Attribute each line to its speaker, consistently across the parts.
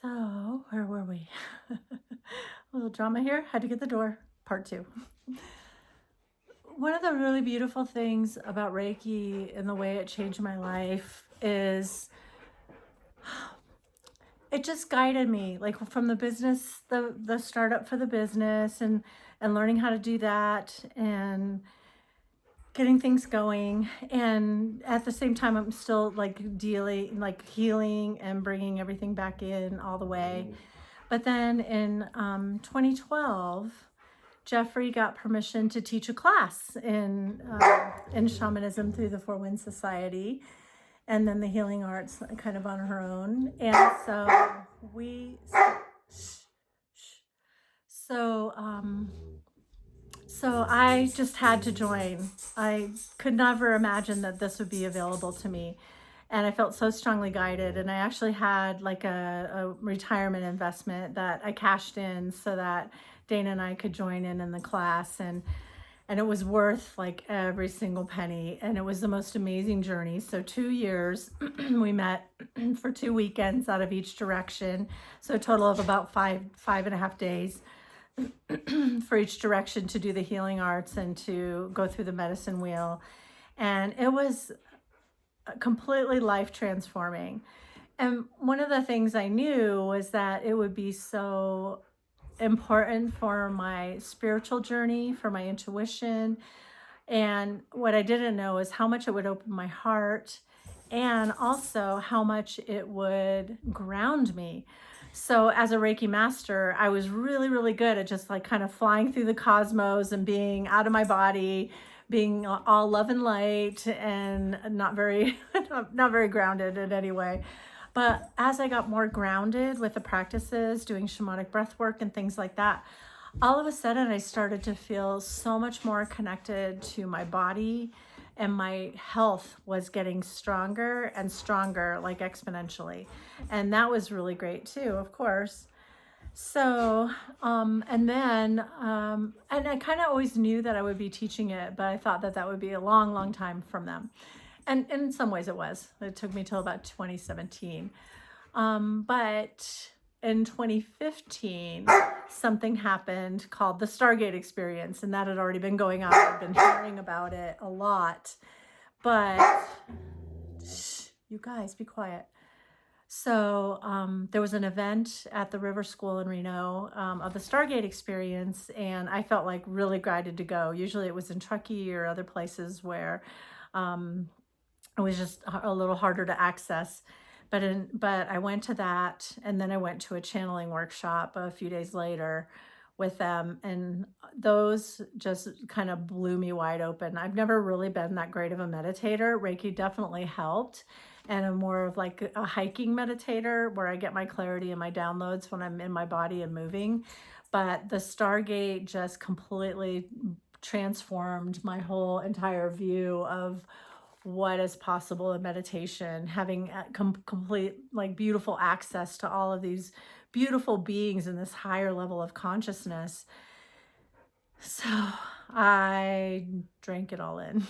Speaker 1: So, where were we? A little drama here. Had to get the door. Part two. One of the really beautiful things about Reiki and the way it changed my life is it just guided me, like from the business, the startup for the business, and learning how to do that and getting things going. And at the same time, I'm still like dealing, like healing and bringing everything back in all the way. But then in 2012, Jeffrey got permission to teach a class in shamanism through the Four Winds Society, and then the healing arts kind of on her own. And so so I just had to join. I could never imagine that this would be available to me. And I felt so strongly guided. And I actually had like a retirement investment that I cashed in so that Dana and I could join in the class. And it was worth like every single penny. And it was the most amazing journey. So 2 years, we met for 2 weekends out of each direction. So a total of about five and a half days for each direction to do the healing arts and to go through the medicine wheel. And it was completely life transforming. And one of the things I knew was that it would be so important for my spiritual journey, for my intuition. And what I didn't know is how much it would open my heart and also how much it would ground me. So as a Reiki master, I was really, really good at just like kind of flying through the cosmos and being out of my body, being all love and light and not very, not very grounded in any way. But as I got more grounded with the practices, doing shamanic breath work and things like that, all of a sudden I started to feel so much more connected to my body, and my health was getting stronger and stronger, like exponentially. And that was really great too, of course. So, and I kind of always knew that I would be teaching it, but I thought that that would be a long, long time from them. And in some ways it was. It took me till about 2017. But in 2015, something happened called the Stargate experience, and that had already been going on. I've been hearing about it a lot, but you guys be quiet. So there was an event at the River School in Reno of the Stargate experience, and I felt like really guided to go. Usually it was in Truckee or other places where it was just a little harder to access. But I went to that, and then I went to a channeling workshop a few days later with them, and those just kind of blew me wide open. I've never really been that great of a meditator. Reiki definitely helped, and I'm more of like a hiking meditator where I get my clarity and my downloads when I'm in my body and moving. But the Stargate just completely transformed my whole entire view of what is possible in meditation, having complete, like, beautiful access to all of these beautiful beings in this higher level of consciousness. So I drank it all in.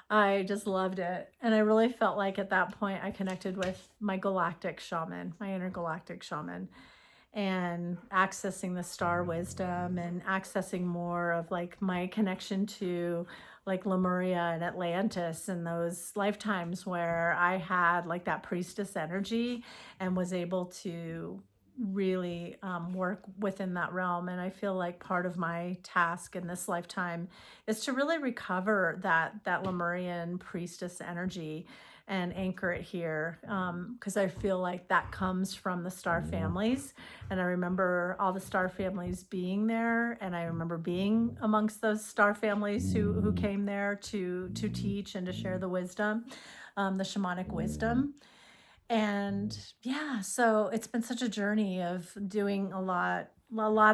Speaker 1: I just loved it. And I really felt like at that point I connected with my galactic shaman, my intergalactic shaman, and accessing the star wisdom and accessing more of like my connection to like Lemuria and Atlantis and those lifetimes where I had like that priestess energy and was able to really work within that realm. And I feel like part of my task in this lifetime is to really recover that Lemurian priestess energy and anchor it here, because I feel like that comes from the star families. And I remember all the star families being there, and I remember being amongst those star families who came there to teach and to share the wisdom, the shamanic wisdom. And yeah, so it's been such a journey of doing a lot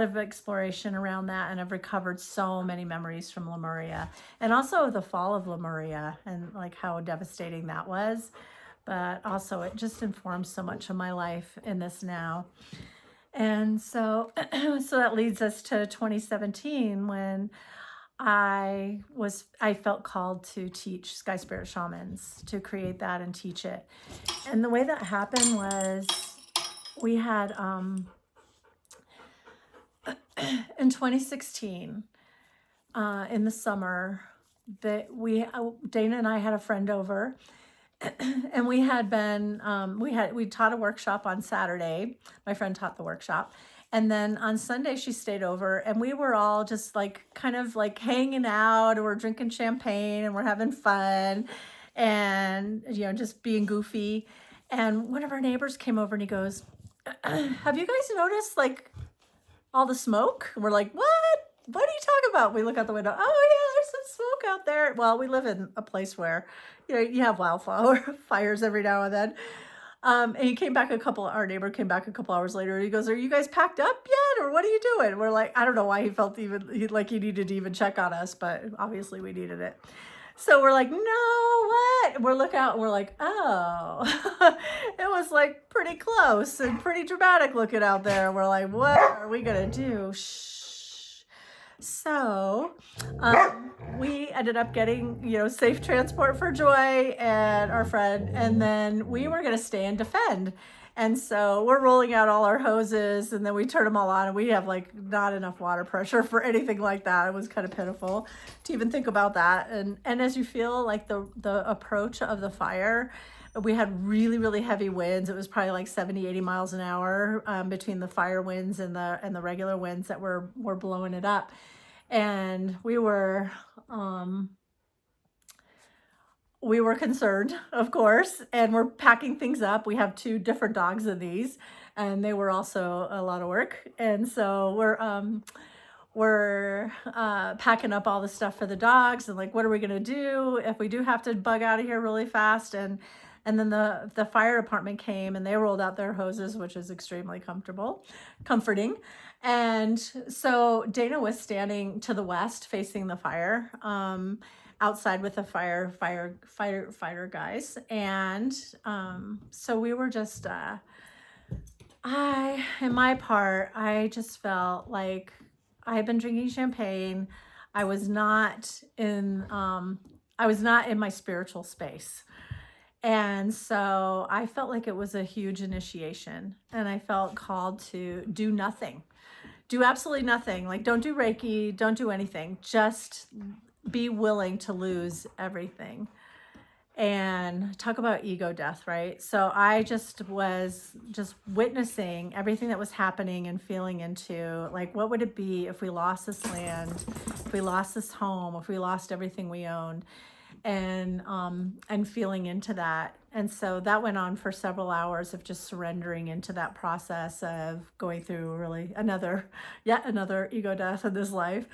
Speaker 1: of exploration around that, and I've recovered so many memories from Lemuria, and also the fall of Lemuria and like how devastating that was. But also it just informs so much of my life in this now. And so so that leads us to 2017 when I felt called to teach Sky Spirit Shamans, to create that and teach it. And the way that happened was we had in 2016 in the summer that Dana and I had a friend over, and we had been we taught a workshop on Saturday. My friend taught the workshop, and then on Sunday she stayed over, and we were all just like kind of like hanging out, and we're drinking champagne and we're having fun, and just being goofy. And one of our neighbors came over and he goes, have you guys noticed like all the smoke? And we're like, what are you talking about? We look out the window. Oh yeah, there's some smoke out there. Well, we live in a place where you have wildfire fires every now and then. And our neighbor came back a couple hours later, and he goes, are you guys packed up yet, or what are you doing? And we're like, I don't know why he felt like he needed to even check on us, but obviously we needed it. So we're like, no, what? We're looking out and we're like, oh, it was like pretty close and pretty dramatic looking out there. We're like, what are we gonna do? Shh. So we ended up getting, safe transport for Joy and our friend, and then we were gonna stay and defend. And so we're rolling out all our hoses, and then we turn them all on, and we have like not enough water pressure for anything like that. It was kind of pitiful to even think about that. And as you feel like the approach of the fire, we had really, really heavy winds. It was probably like 70, 80 miles an hour between the fire winds and the regular winds that were blowing it up. And we were concerned, of course, and we're packing things up. We have 2 different dogs in these, and they were also a lot of work. And so we're packing up all the stuff for the dogs, and like, what are we gonna do if we do have to bug out of here really fast? And then the fire department came, and they rolled out their hoses, which is extremely comforting. And so Dana was standing to the west facing the fire, outside with the firefighter guys. And so we were just in my part, I just felt like I had been drinking champagne. I was not in my spiritual space. And so I felt like it was a huge initiation, and I felt called to do nothing. Do absolutely nothing. Like, don't do Reiki, don't do anything. Just be willing to lose everything. And talk about ego death, right? So I just was witnessing everything that was happening and feeling into, like, what would it be if we lost this land, if we lost this home, if we lost everything we owned, and feeling into that. And so that went on for several hours of just surrendering into that process of going through really yet another ego death in this life.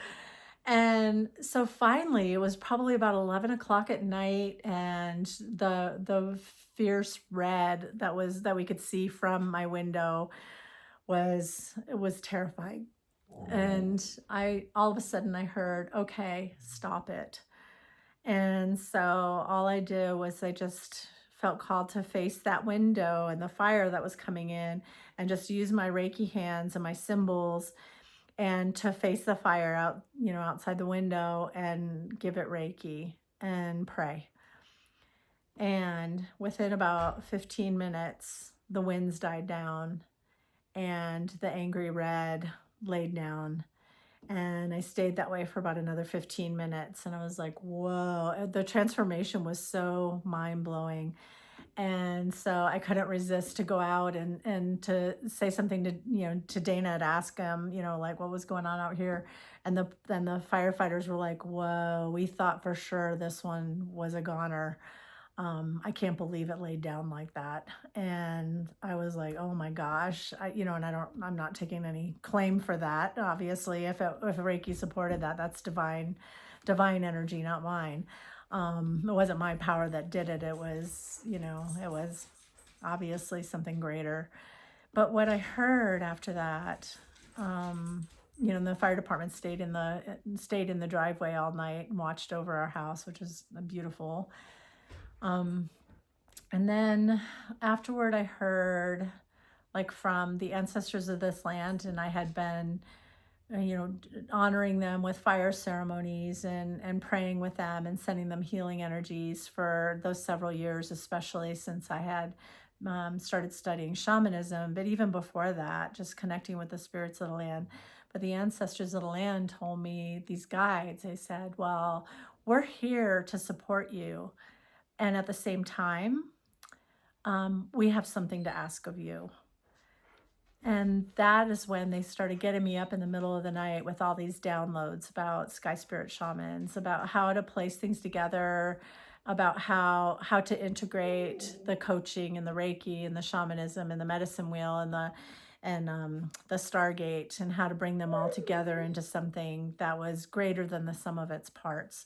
Speaker 1: And so finally, it was probably about 11 o'clock at night, and the fierce red that we could see from my window was terrifying. And all of a sudden I heard, okay, stop it. And so all I did was I just felt called to face that window and the fire that was coming in, and just use my Reiki hands and my symbols, and to face the fire outside the window, and give it Reiki and pray. And within about 15 minutes, the winds died down and the angry red laid down. And I stayed that way for about another 15 minutes. And I was like, whoa, the transformation was so mind-blowing. And so I couldn't resist to go out and to say something to Dana, and ask him, like, what was going on out here. And the firefighters were like, whoa, we thought for sure this one was a goner. I can't believe it laid down like that. And I was like, oh my gosh, I'm not taking any claim for that. Obviously, if Reiki supported that, that's divine energy, not mine. It wasn't my power that did it. It was, it was obviously something greater. But what I heard after that, the fire department stayed in the driveway all night and watched over our house, which was beautiful. And then afterward, I heard, like, from the ancestors of this land, and I had been honoring them with fire ceremonies and praying with them and sending them healing energies for those several years, especially since I had started studying shamanism. But even before that, just connecting with the spirits of the land. But the ancestors of the land told me, these guides, they said, well, we're here to support you. And at the same time, we have something to ask of you. And that is when they started getting me up in the middle of the night with all these downloads about sky spirit shamans, about how to place things together, about how to integrate the coaching and the Reiki and the shamanism and the medicine wheel and the Stargate, and how to bring them all together into something that was greater than the sum of its parts.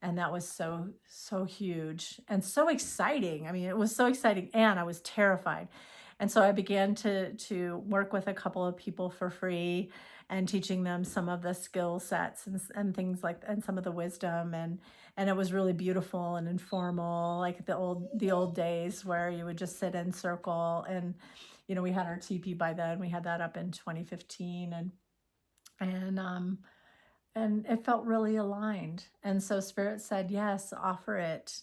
Speaker 1: And that was so huge and so exciting. I mean, it was so exciting, and I was terrified. And so I began to work with a couple of people for free, and teaching them some of the skill sets and things like, and some of the wisdom, and it was really beautiful and informal, like the old days where you would just sit in circle. And we had our teepee by then. We had that up in 2015, and it felt really aligned. And so Spirit said, yes, offer it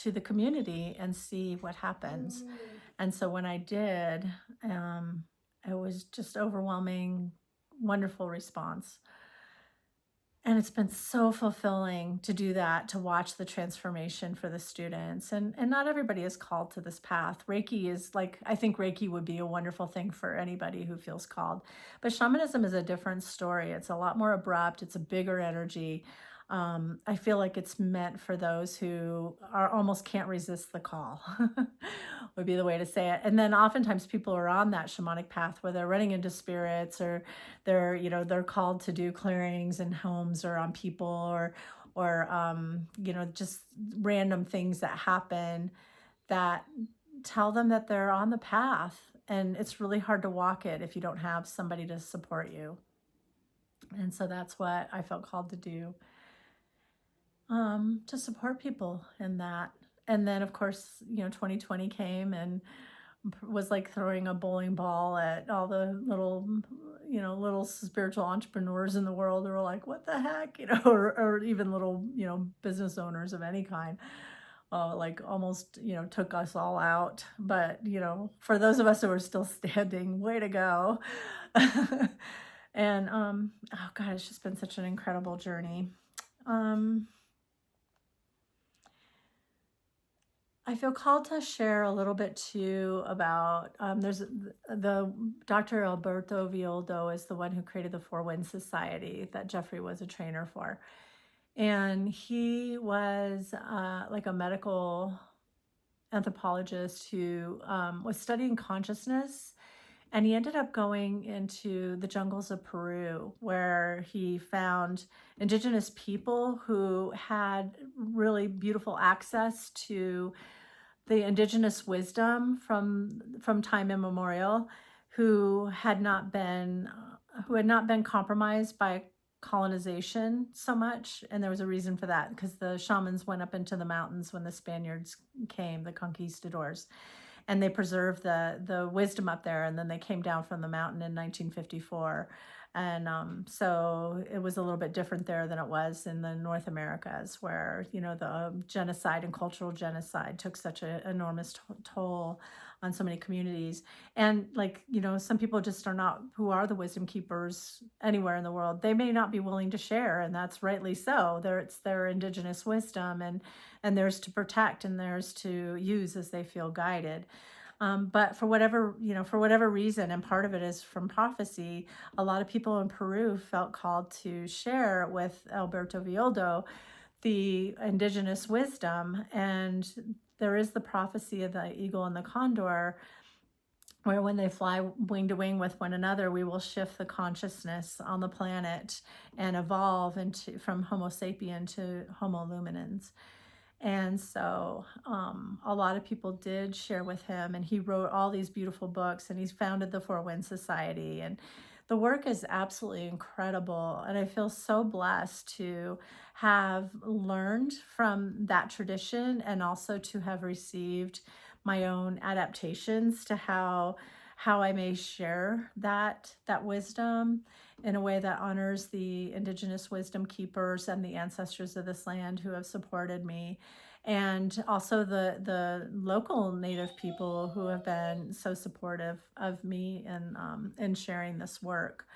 Speaker 1: to the community and see what happens. And so when I did, it was just overwhelming, wonderful response. And it's been so fulfilling to do that, to watch the transformation for the students. And not everybody is called to this path. Reiki is like, I think Reiki would be a wonderful thing for anybody who feels called. But shamanism is a different story. It's a lot more abrupt. It's a bigger energy. I feel like it's meant for those who are almost can't resist the call, would be the way to say it. And then oftentimes people are on that shamanic path where they're running into spirits, or they're called to do clearings in homes or on people, or just random things that happen that tell them that they're on the path. And it's really hard to walk it if you don't have somebody to support you. And so that's what I felt called to do, to support people in that. And then, of course, 2020 came and was like throwing a bowling ball at all the little spiritual entrepreneurs in the world who were like, what the heck, or even little, business owners of any kind. Like almost, took us all out. But, for those of us who are still standing, way to go. And, oh God, it's just been such an incredible journey. I feel called to share a little bit too about, there's the Dr. Alberto Villoldo is the one who created the Four Winds Society that Jeffrey was a trainer for. And he was like a medical anthropologist who was studying consciousness. And he ended up going into the jungles of Peru, where he found indigenous people who had really beautiful access to the indigenous wisdom from time immemorial, who had not been compromised by colonization so much. And there was a reason for that, because the shamans went up into the mountains when the Spaniards came, the conquistadors, and they preserved the wisdom up there. And then they came down from the mountain in 1954. And so it was a little bit different there than it was in the North Americas, where, the genocide and cultural genocide took such an enormous toll on so many communities. And some people just are not, who are the wisdom keepers anywhere in the world, they may not be willing to share. And that's rightly so. It's their indigenous wisdom, and theirs to protect and theirs to use as they feel guided. But for whatever reason, and part of it is from prophecy, a lot of people in Peru felt called to share with Alberto Villoldo the indigenous wisdom. And there is the prophecy of the eagle and the condor, where when they fly wing to wing with one another, we will shift the consciousness on the planet and evolve from Homo sapien to Homo luminans. And so a lot of people did share with him, and he wrote all these beautiful books, and he's founded the Four Winds Society. And the work is absolutely incredible. And I feel so blessed to have learned from that tradition, and also to have received my own adaptations to how I may share that wisdom in a way that honors the indigenous wisdom keepers and the ancestors of this land who have supported me. and also the local Native people who have been so supportive of me in sharing this work.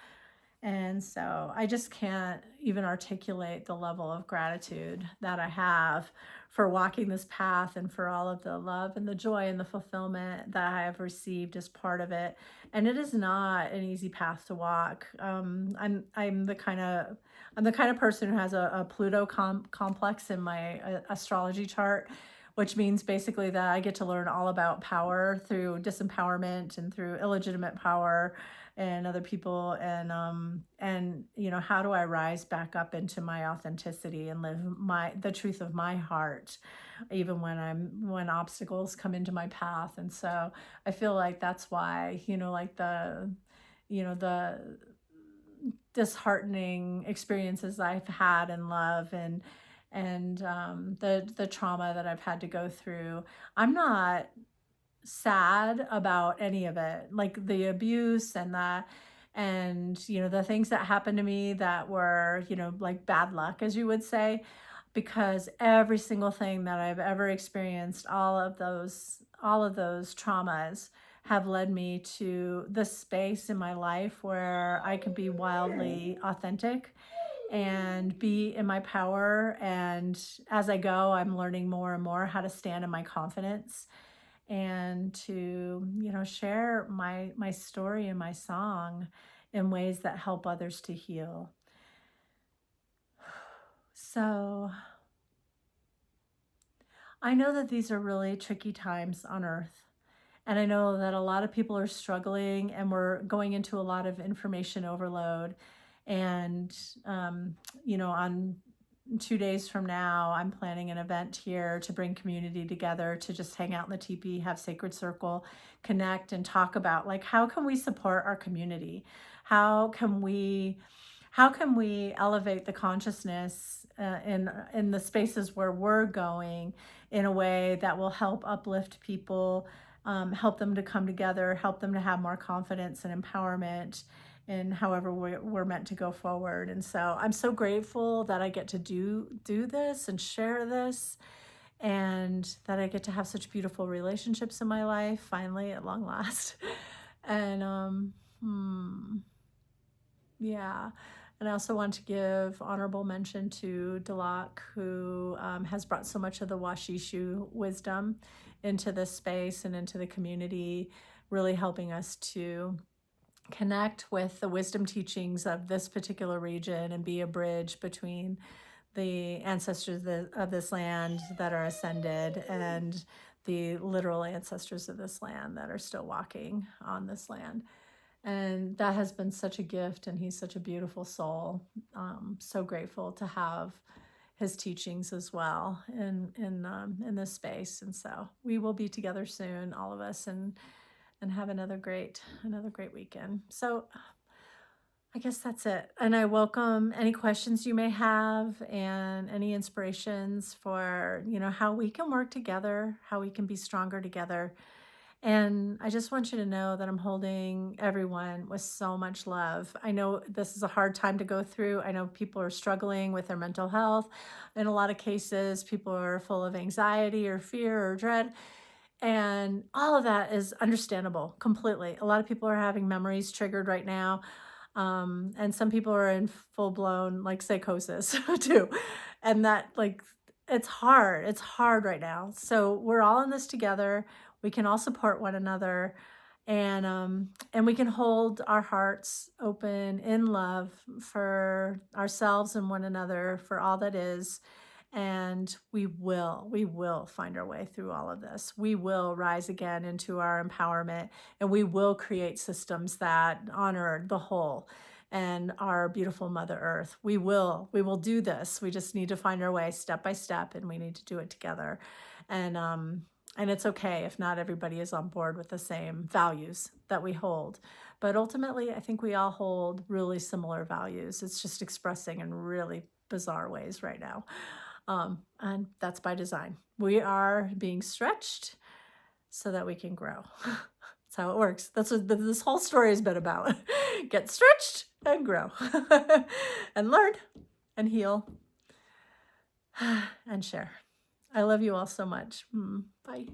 Speaker 1: And so I just can't even articulate the level of gratitude that I have for walking this path and for all of the love and the joy and the fulfillment that I have received as part of it. And it is not an easy path to walk. I'm the kind of person who has a Pluto complex in my astrology chart, which means basically that I get to learn all about power through disempowerment and through illegitimate power and other people, and how do I rise back up into my authenticity and live the truth of my heart, even when obstacles come into my path. And so I feel like that's why, like the disheartening experiences I've had in love, and the trauma that I've had to go through, I'm not sad about any of it, like the abuse and the things that happened to me that were, like bad luck, as you would say, because every single thing that I've ever experienced, all of those traumas have led me to the space in my life where I could be wildly authentic and be in my power. And as I go, I'm learning more and more how to stand in my confidence and to, share my story and my song in ways that help others to heal. So I know that these are really tricky times on Earth. And I know that a lot of people are struggling, and we're going into a lot of information overload. And, on 2 days from now, I'm planning an event here to bring community together to just hang out in the teepee, have sacred circle, connect, and talk about, like, how can we support our community? How can we elevate the consciousness in the spaces where we're going in a way that will help uplift people, help them to come together, help them to have more confidence and empowerment in however we're meant to go forward. And so I'm so grateful that I get to do this and share this, and that I get to have such beautiful relationships in my life, finally, at long last. And yeah. And I also want to give honorable mention to Dalak, who has brought so much of the Washishu wisdom into this space and into the community, really helping us to connect with the wisdom teachings of this particular region and be a bridge between the ancestors of this land that are ascended and the literal ancestors of this land that are still walking on this land. And that has been such a gift, and he's such a beautiful soul. So grateful to have his teachings as well in this space. And so we will be together soon, all of us, and have another great weekend. So I guess that's it. And I welcome any questions you may have and any inspirations for, how we can work together, how we can be stronger together. And I just want you to know that I'm holding everyone with so much love. I know this is a hard time to go through. I know people are struggling with their mental health. In a lot of cases, people are full of anxiety or fear or dread. And all of that is understandable completely. A lot of people are having memories triggered right now. And some people are in full blown like psychosis too. And that, like, it's hard. It's hard right now. So we're all in this together. We can all support one another, and we can hold our hearts open in love for ourselves and one another, for all that is. And we will find our way through all of this. We will rise again into our empowerment, and we will create systems that honor the whole and our beautiful Mother Earth. We will do this. We just need to find our way step by step, and we need to do it together. And it's okay if not everybody is on board with the same values that we hold. But ultimately, I think we all hold really similar values. It's just expressing in really bizarre ways right now. And that's by design. We are being stretched so that we can grow. That's how it works. That's what this whole story has been about. Get stretched and grow and learn and heal and share. I love you all so much. Bye.